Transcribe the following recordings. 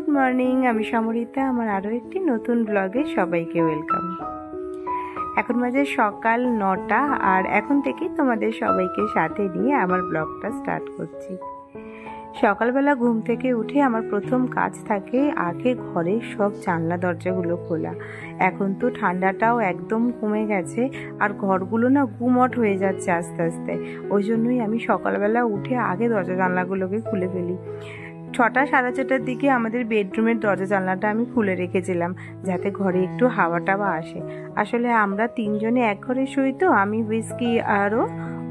Good morning, আমি সমরিতা। আমার আরও একটি নতুন ব্লগে সবাইকে ওয়েলকাম। এখন বাজে সকাল 9টা, আর এখন থেকেই তোমাদের সবাইকে সাথে নিয়ে আমার ব্লগটা স্টার্ট করছি। সকালবেলা ঘুম থেকে উঠে আমার প্রথম কাজ থাকে আগে ঘরের সব জানলা দরজাগুলো খোলা। এখন তো ঠান্ডাটাও একদম কমে গেছে, আর ঘরগুলো না গুমট হয়ে যাচ্ছে আস্তে আস্তে। ওই জন্যই আমি সকালবেলা উঠে আগে দরজা জানলাগুলোকে খুলে ফেলি। 6টা সাড়ে 6টার দিকে আমাদের বেডরুমের দরজা জানলাটা আমি খুলে রেখেছিলাম, যাতে ঘরে একটু হাওয়া টাওয়া আসে। আসলে আমরা 3 জনে এক ঘরে শুই, তো আমি হুইস্কি আরও,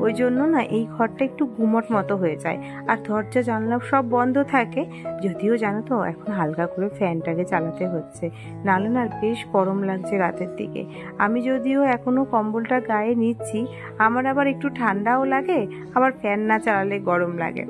ওই জন্য না এই ঘরটা একটু গুমট মতো হয়ে যায়, আর দরজা জানলা সব বন্ধ থাকে। যদিও জানো তো এখন হালকা করে ফ্যানটাকে চালাতে হচ্ছে, নাহলে না বেশ গরম লাগছে রাতের দিকে। আমি যদিও এখনও কম্বলটা গায়ে নিচ্ছি, আমার আবার একটু ঠান্ডাও লাগে, আবার ফ্যান না চালালে গরম লাগে।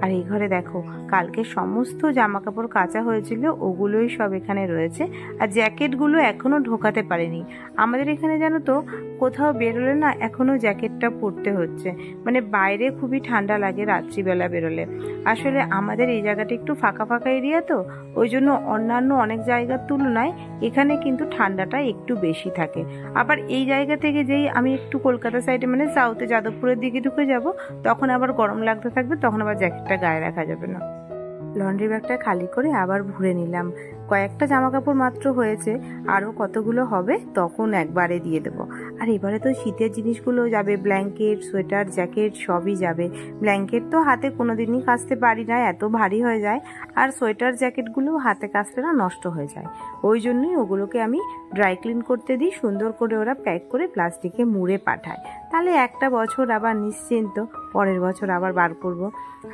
আর এই ঘরে দেখো, কালকে সমস্ত জামা কাপড় কাচা হয়েছিল, ওগুলোই সব এখানে রয়েছে। আর জ্যাকেটগুলো এখনো ঢোকাতে পারিনি। আমাদের এখানে জানো তো, কোথাও বেরোলে না এখনো জ্যাকেটটা পরতে হচ্ছে, মানে বাইরে খুবই ঠান্ডা লাগে রাত্রিবেলা বেরোলে। আসলে আমাদের এই জায়গাটা একটু ফাঁকা ফাঁকা এরিয়া, তো ওই জন্য অন্যান্য অনেক জায়গার তুলনায় এখানে কিন্তু ঠান্ডাটা একটু বেশি থাকে। আবার এই জায়গা থেকে যেই আমি একটু কলকাতা সাইডে মানে সাউথে যাদবপুরের দিকে ঢুকে যাব, তখন আবার গরম লাগতে থাকবে, তখন আবার জ্যাকেটটা গায়ে রাখা যাবে না। লন্ড্রি ব্যাগটা খালি করে আবার ভরে নিলাম। কয়েকটা জামা কাপড় মাত্র হয়েছে, আরও কতগুলো হবে তখন একবারে দিয়ে দেবো। আর এবারে তো শীতের জিনিসগুলো যাবে, ব্ল্যাঙ্কেট, সোয়েটার, জ্যাকেট সবই যাবে। ব্ল্যাঙ্কেট তো হাতে কোনোদিনই কাচতে পারি না, এত ভারী হয়ে যায়। আর সোয়েটার জ্যাকেটগুলো হাতে কাচলে না নষ্ট হয়ে যায়, ওই জন্যই ওগুলোকে আমি ড্রাই ক্লিন করতে দিই। সুন্দর করে ওরা প্যাক করে প্লাস্টিকে মুড়ে পাঠায়, তাহলে একটা বছর আবার নিশ্চিন্ত, পরের বছর আবার বার করব।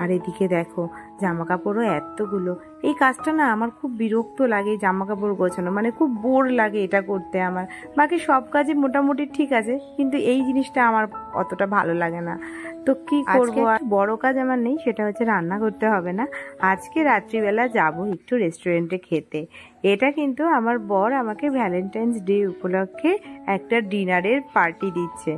আর এদিকে দেখো, জামা কাপড়ও এতগুলো। এই কাজটা না আমার খুব বিরক্ত লাগে, জামা কাপড় গোছানো, মানে খুব বোর লাগে এটা করতে আমার। বাকি সব কাজে মোটামুটি ঠিক আছে, কিন্তু এই জিনিসটা আমার অতটা ভালো লাগে না। তো কি করবো, আর বড় কাজ আমার নেই, সেটা হচ্ছে রান্না করতে হবে না। আজকে রাত্রিবেলা যাব একটু রেস্টুরেন্টে খেতে। এটা কিন্তু আমার বর আমাকে ভ্যালেন্টাইন্স ডে উপলক্ষে একটা ডিনারের পার্টি দিচ্ছে।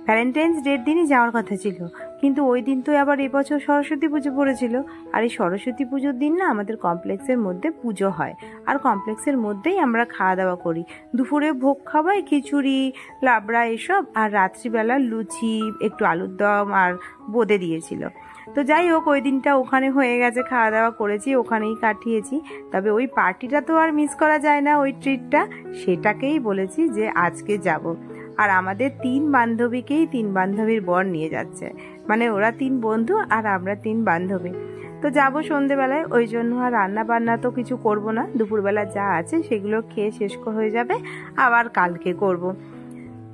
ভ্যালেন্টাইন্স ডের দিনই যাওয়ার কথা ছিল, কিন্তু ওই দিন তো আবার এবছর সরস্বতী পুজো পড়েছিল। আর এই সরস্বতী পুজোর দিন না আমাদের কমপ্লেক্সের মধ্যে পুজো হয়, আর কমপ্লেক্সের মধ্যেই আমরা খাওয়া দাওয়া করি। দুপুরে ভোগ খাওয়াই, খিচুড়ি, লাবড়া এসব, আর রাত্রিবেলা লুচি, একটু আলুর দম আর বোঁদে দিয়েছিল। তো যাই হোক, ওই দিনটা ওখানে হয়ে গেছে, খাওয়া দাওয়া করেছি, ওখানেই কাটিয়েছি। তবে ওই পার্টিটা তো আর মিস করা যায় না, ওই ট্রিটটা, সেটাকেই বলেছি যে আজকে যাব। আর আমাদের 3 বান্ধবীকেই 3 বান্ধবীর বর নিয়ে যাচ্ছে, মানে ওরা 3 বন্ধু আর আমরা 3 বান্ধবী। তো যাবো সন্ধেবেলায়, ওই জন্য আর রান্না বান্না তো কিছু করব না, দুপুরবেলা যা আছে সেগুলো খেয়ে শেষ হয়ে যাবে, আবার কালকে করব।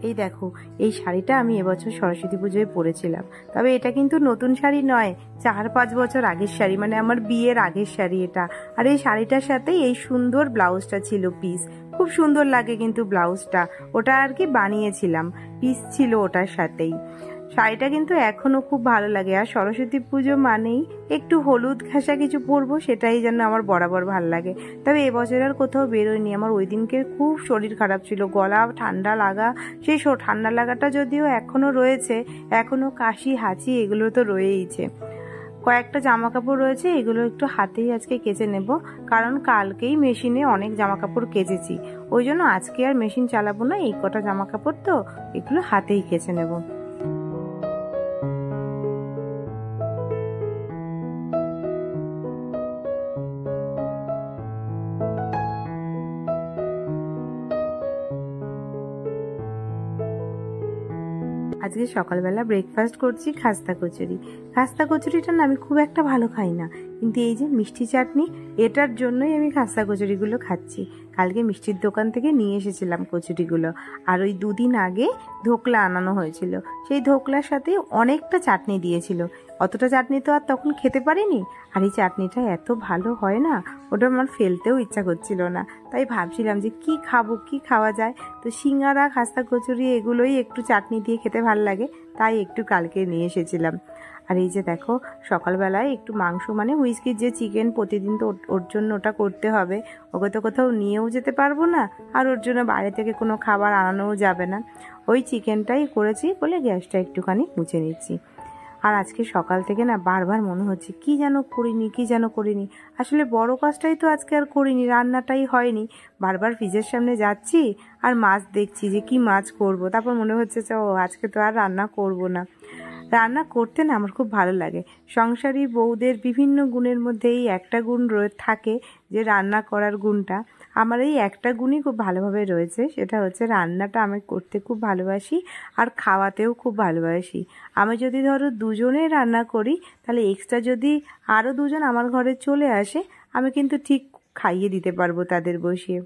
এই দেখো, এই শাড়িটা আমি এবছর সরস্বতী পুজোয় পরেছিলাম, তবে এটা কিন্তু নতুন শাড়ি নয়, 4-5 বছর আগের শাড়ি, মানে আমার বিয়ের আগের শাড়ি এটা। আর এই শাড়িটার সাথেই এই সুন্দর ব্লাউজটা ছিল, পিস খুব সুন্দর লাগে কিন্তু ব্লাউজটা, ওটা আর কি বানিয়েছিলাম, পিস ছিল ওটার সাথেই। শাড়িটা কিন্তু এখনো খুব ভালো লাগে। আর সরস্বতী পুজো মানেই একটু হলুদ ঘাসা কিছু পরবো, সেটাই যেন আমার বরাবর ভালো লাগে। তবে এবছর আর কোথাও বেরোয়নি, আমার ওই দিনকে খুব শরীর খারাপ ছিল, গলা ঠান্ডা লাগা। সেই ঠান্ডা লাগাটা যদিও এখনো রয়েছে, এখনো কাশি হাঁচি এগুলো তো রয়েইছে। কয়েকটা জামা কাপড় রয়েছে, এগুলো একটু হাতেই আজকে কেচে নেব, কারণ কালকেই মেশিনে অনেক জামা কাপড় কেচেছি, ওই জন্য আজকে আর মেশিন চালাবো না। এই কটা জামা কাপড় তো এগুলো হাতেই কেচে নেব। আজকে সকালবেলা ব্রেকফাস্ট করছি খাস্তা কচুরি। খাস্তা কচুরিটা না আমি খুব একটা ভালো খাই না, কিন্তু এই যে মিষ্টি চাটনি, এটার জন্যই আমি খাস্তা কচুরিগুলো খাচ্ছি। কালকে মিষ্টির দোকান থেকে নিয়ে এসেছিলাম কচুরিগুলো, আর ওই 2 দিন আগে ধোকলা আনানো হয়েছিল, সেই ধোকলার সাথে অনেকটা চাটনি দিয়েছিল। অতটা চাটনি তো আর তখন খেতে পারিনি, আর এই চাটনিটা এত ভালো হয় না, ওটা আমার ফেলতেও ইচ্ছা করছিল না। তাই ভাবছিলাম যে কি খাবো, কি খাওয়া যায়। তো সিঙ্গারা, খাস্তা কচুরি এগুলোই একটু চাটনি দিয়ে খেতে ভালো লাগে, তাই একটু কালকে নিয়ে এসেছিলাম। আর এই যে দেখো, সকালবেলায় একটু মাংস, মানে হুইস্কির যে চিকেন, প্রতিদিন তো ওর জন্য ওটা করতে হবে, ওকে তো কোথাও নিয়েও যেতে পারবো না, আর ওর জন্য বাইরে থেকে কোনো খাবার আনানোও যাবে না। ওই চিকেনটাই করেছি বলে গ্যাসটা একটুখানি মুছে নিচ্ছি। আর আজকে সকাল থেকে না বারবার মনে হচ্ছে কি যেন করিনি। আসলে বড় কাজটাই তো আজকে আর করিনি, রান্নাটাই হয়নি। বারবার ফ্রিজের সামনে যাচ্ছি আর মাছ দেখছি যে কি মাছ করব, তারপর মনে হচ্ছে যে ও আজকে তো আর রান্না করব না। রান্না করতে না আমার খুব ভালো লাগে। সংসারী বউদের বিভিন্ন গুণের মধ্যে এই একটা গুণ থাকে, যে রান্না করার গুণটা। আমার এই একটা গুণই খুব ভালোভাবে রয়েছে, সেটা হচ্ছে রান্নাটা আমি করতে খুব ভালোবাসি আর খাওয়াতেও খুব ভালোবাসি। আমি যদি ধরো দুজনে রান্না করি, তাহলে এক্সট্রা যদি আরও দুজন আমার ঘরে চলে আসে, আমি কিন্তু ঠিক খাইয়ে দিতে পারবো তাদের বসিয়ে।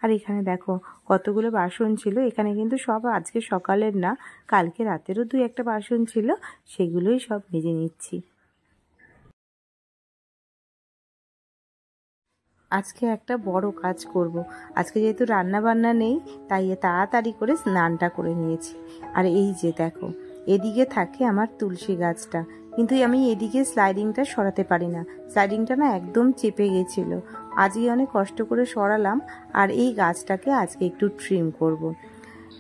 আর এখানে দেখো কতগুলো বাসন ছিল, এখানে কিন্তু সব আজকে সকালের না, কালকে রাতেরও 2-1 বাসন ছিল, সেগুলোই সব মেজে নিচ্ছি। আজকে একটা বড় কাজ করব। আজকে যেহেতু রান্না বান্না নেই, তাই তাড়াতাড়ি করে স্নানটা করে নিয়েছি। আর এই যে দেখো, এদিকে থাকে আমার তুলসী গাছটা, কিন্তু আমি এদিকে স্লাইডিংটা সরাতে পারি না। স্লাইডিংটা না একদম চেপে গেছিলো, আজকে অনেক কষ্ট করে সরালাম। আর এই গাছটাকে আজকে একটু ট্রিম করব।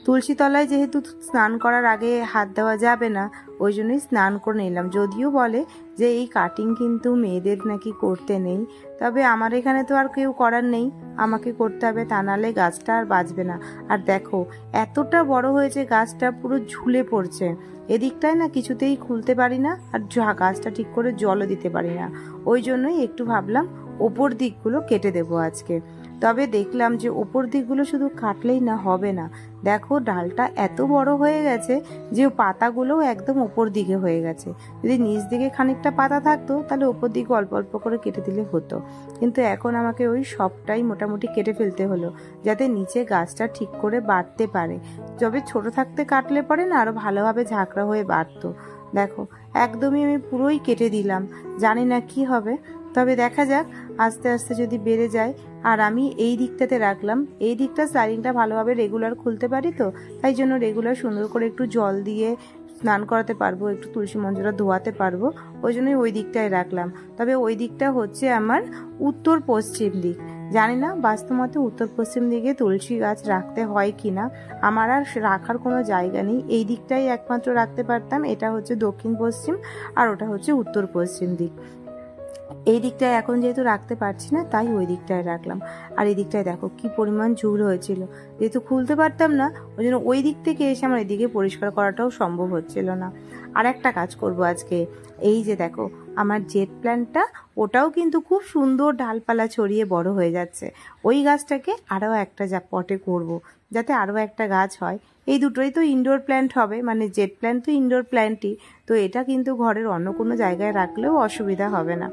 তুলসী তলায় যেহেতু স্নান করার আগে হাত দেওয়া যাবে না, ওই জন্যই স্নান করে নিলাম। যদিও বলে যে এই কাটিং কিন্তু মেয়েদের নাকি করতে নেই, তবে আমার এখানে তো আর কেউ করার নেই, আমাকে করতে হবে, তা নাহলে গাছটা আর বাঁচবে না। আর দেখো এতটা বড় হয়েছে গাছটা, পুরো ঝুলে পড়ছে। এদিকটায় না কিছুতেই খুলতে পারি না, আর গাছটা ঠিক করে জলও দিতে পারি না। ওই জন্যই একটু ভাবলাম ওপর দিকগুলো কেটে দেবো আজকে। তবে দেখলাম যে ওপর দিকগুলো শুধু কাটলেই না হবে না। দেখো ডালটা এত বড় হয়ে গেছে যে পাতাগুলোও একদম ওপর দিকে হয়ে গেছে। যদি নিচ দিকে খানিকটা পাতা থাকতো, তাহলে ওপর দিকে অল্প অল্প করে কেটে দিলে হতো। কিন্তু এখন আমাকে ওই সবটাই মোটামুটি কেটে ফেলতে হলো, যাতে নিচে গাছটা ঠিক করে বাড়তে পারে। তবে ছোট থাকতে কাটলে পরে না আরো ভালোভাবে ঝাঁকড়া হয়ে বাড়তো। দেখো একদমই আমি পুরোই কেটে দিলাম, জানি না কি হবে, তবে দেখা যাক আস্তে আস্তে যদি বেড়ে যায়। আর আমি এই দিকটাতে রাখলাম, এই দিকটা স্লাইডিংটা ভালোভাবে রেগুলার খুলতে পারি, তো তাই জন্য রেগুলার সুন্দর করে একটু জল দিয়ে স্নান করাতে পারবো, একটু তুলসী মঞ্জুরা ধোয়াতে পারবো, ওই জন্যই ওই দিকটায় রাখলাম। তবে ওই দিকটা হচ্ছে আমার উত্তর পশ্চিম দিক। জানি না বাস্তবমতে উত্তর পশ্চিম দিকে তুলসী গাছ রাখতে হয় কি না, আমার আর রাখার কোনো জায়গা নেই। এই দিকটাই একমাত্র রাখতে পারতাম, এটা হচ্ছে দক্ষিণ পশ্চিম আর ওটা হচ্ছে উত্তর পশ্চিম দিক। এই দিকটায় এখন যেহেতু রাখতে পারছি না, তাই ওই দিকটায় রাখলাম। আর এই দিকটায় দেখো কি পরিমাণ ঝুল হয়েছিল, যেহেতু খুলতে পারতাম না, ওই জন্য ওই দিক থেকে এসে আমার এদিকে পরিষ্কার করাটাও সম্ভব হচ্ছিল না। আর একটা কাজ করব আজকে, এই যে দেখো আমার জেট প্ল্যান্টটা, ওটাও কিন্তু খুব সুন্দর ডালপালা ছড়িয়ে বড় হয়ে যাচ্ছে। ওই গাছটাকে আরও একটা পটে করব, যাতে আরও একটা গাছ হয়। এই দুটোই তো ইনডোর প্ল্যান্ট হবে, মানে জেট প্ল্যান্ট তো ইনডোর প্ল্যান্টই, তো এটা কিন্তু ঘরের অন্য কোনো জায়গায় রাখলেও অসুবিধা হবে না।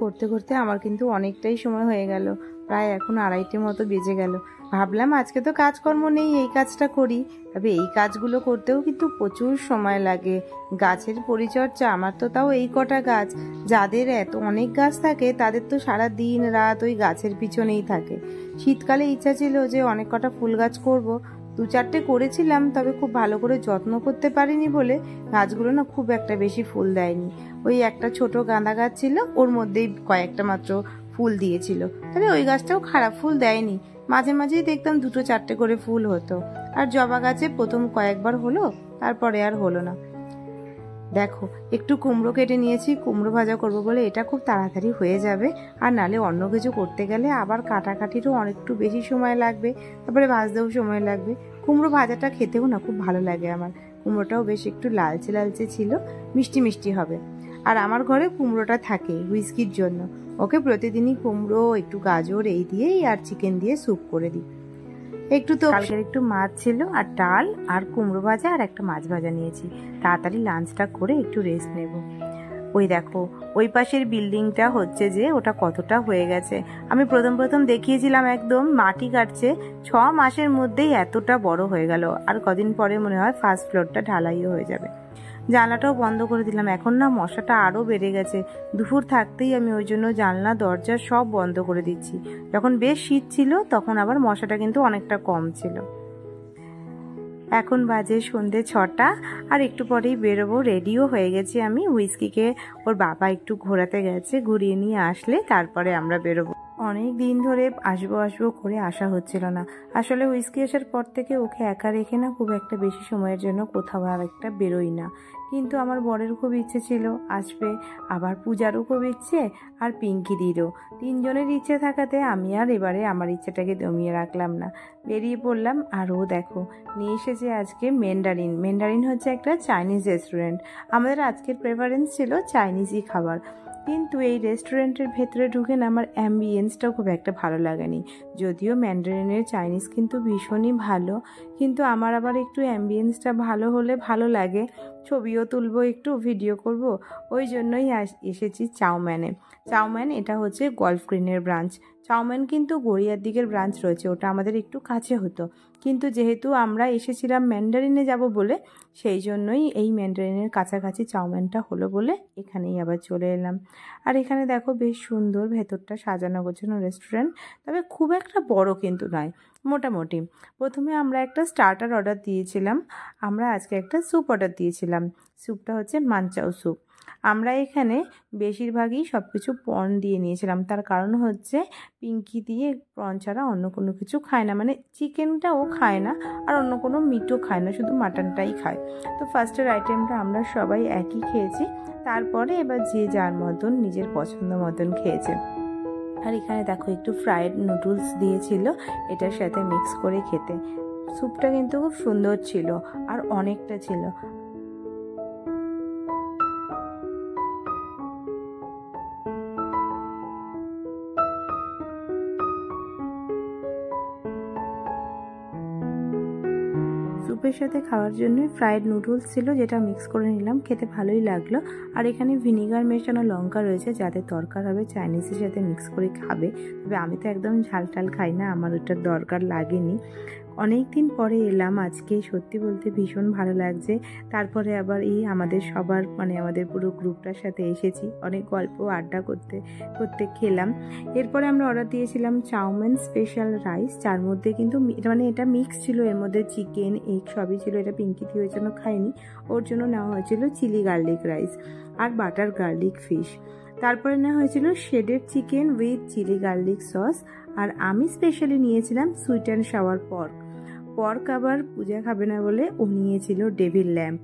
করতে করতে আমার কিন্তু অনেকটাই সময় হয়ে গেল, প্রায় এখন 2:30 মতো বেজে গেল। ভাবলাম আজকে তো কাজকর্ম নেই, এই কাজটা করি। তবে এই কাজগুলো করতেও কিন্তু প্রচুর সময় লাগে। গাছের পরিচর্যা, আমার তো তাও এই কটা গাছ, যাদের এত অনেক গাছ থাকে তাদের তো সারা দিন রাত ওই গাছের পিছনেই থাকে। শীতকালে ইচ্ছা ছিল যে অনেক কটা ফুল গাছ করব, 2-4টে করেছিলাম, তবে খুব ভালো করে যত্ন করতে পারিনি বলে গাছগুলো না খুব একটা বেশি ফুল দেয়নি। ওই একটা ছোট গাঁদা গাছ ছিল, ওর মধ্যেই কয়েকটা মাত্র ফুল দিয়েছিল, তবে ওই গাছটাও খারাপ ফুল দেয়নি। মাঝে মাঝেই দেখতাম 2-4টে করে ফুল হতো। আর জবা গাছে প্রথম কয়েকবার হলো, তারপরে আর হলো না। দেখো একটু কুমড়ো কেটে নিয়েছি, কুমড়ো ভাজা করব বলে, এটা খুব তাড়াতাড়ি হয়ে যাবে। আর নালে অন্য কিছু করতে গেলে আবার কাটাকাটিরও অনেকটু বেশি সময় লাগবে, তারপরে ভাজতেও সময় লাগবে। কুমড়ো ভাজাটা খেতেও না খুব ভালো লাগে আমার। কুমড়োটাও বেশ একটু লালচে লালচে ছিল, মিষ্টি মিষ্টি হবে। আর আমার ঘরে কুমড়োটা থাকে হুইস্কির জন্য, ওকে প্রতিদিনই কুমড়ো, একটু গাজর এই দিয়েই আর চিকেন দিয়ে স্যুপ করে দিই। একটু তো কালকের একটু মাছ ছিল, আর ডাল আর কুমড়ো ভাজা আর একটা মাছ ভাজা নিয়েছি। তাড়াতাড়ি লাঞ্চটা করে একটু রেস্ট নেব। ওই দেখো ওই পাশের বিল্ডিংটা হচ্ছে যে ওটা কতটা হয়ে গেছে। আমি প্রথম দেখিয়েছিলাম একদম মাটি কাটছে, 6 মাসের মধ্যেই এতটা বড় হয়ে গেল। আর কদিন পরে মনে হয় ফার্স্ট ফ্লোরটা ঢালাইও হয়ে যাবে। জানলাটাও বন্ধ করে দিলাম, এখন না মশাটা আরও বেড়ে গেছে। দুপুর থাকতেই আমি ওই জন্য জানলা দরজা সব বন্ধ করে দিচ্ছি। যখন বেশ শীত ছিল তখন আবার মশাটা কিন্তু অনেকটা কম ছিল। এখন বাজে সন্ধে 6টা আর একটু পরেই বেরোবো। রেডিও হয়ে গেছি আমি। হুইস্কিকে ওর বাবা একটু ঘোরাতে গেছে, ঘুরিয়ে নিয়ে আসলে তারপরে আমরা বেরোবো। অনেক দিন ধরে আসবো করে আসা হচ্ছিল না। আসলে হুইস্কি আসার পর থেকে ওকে একা রেখে না খুব একটা বেশি সময়ের জন্য কোথাও আর একটা বেরোই না। কিন্তু আমার বরের খুব ইচ্ছে ছিল আসবে, আবার পূজারও খুব ইচ্ছে, আর পিঙ্কিদিরও। তিনজনের ইচ্ছে থাকাতে আমি আর এবারে আমার ইচ্ছেটাকে দমিয়ে রাখলাম না, বেরিয়ে পড়লাম। আর ও দেখো নিয়ে এসেছে আজকে ম্যান্ডারিন। ম্যান্ডারিন হচ্ছে একটা চাইনিজ রেস্টুরেন্ট। আমাদের আজকের প্রেফারেন্স ছিল চাইনিজই খাবার, কিন্তু এই রেস্টুরেন্টের ভেতরে ঢুকে না আমার অ্যাম্বিয়েন্সটাও খুব একটা ভালো লাগেনি। যদিও ম্যান্ডারিনের চাইনিজ কিন্তু ভীষণই ভালো, কিন্তু আমার আবার একটু অ্যাম্বিয়েন্সটা ভালো হলে ভালো লাগে, ছবিও তুলবো, একটু ভিডিও করব। ওই জন্যই এসেছি চাউম্যানে। চাউম্যান এটা হচ্ছে গল্ফ গ্রিনের ব্রাঞ্চ। চাউম্যান কিন্তু গড়িয়ার দিকের ব্রাঞ্চ রয়েছে, ওটা আমাদের একটু কাছে হতো, কিন্তু যেহেতু আমরা এসেছিলাম ম্যান্ডারিনে যাব বলে, সেই জন্যই এই ম্যান্ডারিনের কাছাকাছি চাউম্যানটা হলো বলে এখানেই আবার চলে এলাম। আর এখানে দেখো বেশ সুন্দর ভেতরটা সাজানো গোছানো রেস্টুরেন্ট, তবে খুব একটা বড় কিন্তু নয়, মোটামুটি। প্রথমে আমরা একটা স্টার্টার অর্ডার দিয়েছিলাম। আমরা আজকে একটা স্যুপ অর্ডার দিয়েছিলাম। স্যুপটা হচ্ছে মানচাও স্যুপ। আমরা এখানে বেশিরভাগই সব কিছু প্রন দিয়ে নিয়েছিলাম, তার কারণ হচ্ছে পিঙ্কি দিয়ে প্রন ছাড়া অন্য কোনো কিছু খায় না, মানে চিকেনটাও খায় না আর অন্য কোনো মিটও খায় না, শুধু মাটনটাই খায়। তো ফার্স্টের আইটেমটা আমরা সবাই একই খেয়েছি, তারপরে এবার যে যার মতন নিজের পছন্দ মতন খেয়েছে। আর এখানে দেখো একটু ফ্রাইড নুডলস দিয়েছিল এটার সাথে মিক্স করে খেতে। স্যুপটা কিন্তু খুব সুন্দর ছিল আর অনেকটা ছিল। স্যুপের সাথে খাওয়ার জন্য ফ্রাইড নুডলস ছিল, যেটা মিক্স করে নিলাম, খেতে ভালোই লাগলো। আর এখানে ভিনিগার মেশানো লঙ্কা রয়েছে, যাদের দরকার হবে চাইনিজের সাথে মিক্স করে খাবে। তবে আমি তো একদম ঝাল টাল খাই না, আমার ওটার দরকার লাগেনি। অনেক দিন পরে এলাম আজকে, সত্যি বলতে ভীষণ ভালো লাগছে। তারপরে আবার এই আমাদের সবার মানে আমাদের পুরো গ্রুপটার সাথে এসেছি, অনেক গল্প আড্ডা করতে করতে খেলাম। এরপরে আমরা অর্ডার দিয়েছিলাম চাউমিন স্পেশাল রাইস, যার মধ্যে কিন্তু মানে এটা মিক্স ছিল, এর মধ্যে চিকেন এগ সবই ছিল। এটা পিঙ্কি দিয়ে ওই জন্য খাইনি, ওর জন্য নেওয়া হয়েছিল চিলি গার্লিক রাইস আর বাটার গার্লিক ফিশ। তারপরে নেওয়া হয়েছিল shredded chicken with chilli garlic sauce. আর আমি স্পেশালি নিয়েছিলাম সুইট অ্যান্ড সাওয়ার পর্ক আবার পূজা খাবে না বলে ও নিয়েছিল ডেভিল ল্যাম্প।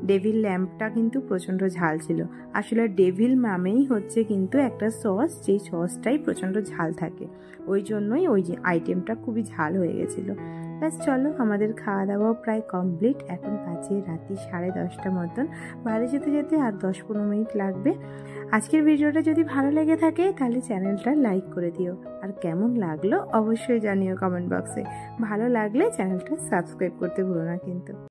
ডেভিল ল্যাম্পটা কিন্তু প্রচণ্ড ঝাল ছিল। আসলে ডেভিল নামেই হচ্ছে কিন্তু একটা সস, যেই সসটাই প্রচণ্ড ঝাল থাকে, ওই জন্যই ওই যে আইটেমটা খুবই ঝাল হয়ে গেছিলো। ব্যাস চলো, আমাদের খাওয়া দাওয়াও প্রায় কমপ্লিট। এখন বাজে রাত্রি 10:30 মতন। বাড়ি যেতে যেতে আর 10-15 মিনিট লাগবে। আজকের ভিডিওটা যদি ভালো লেগে থাকে তাহলে চ্যানেলটা লাইক করে দিও, আর কেমন লাগলো অবশ্যই জানিও কমেন্ট বক্সে। ভালো লাগলে চ্যানেলটা সাবস্ক্রাইব করতে ভুলো না কিন্তু।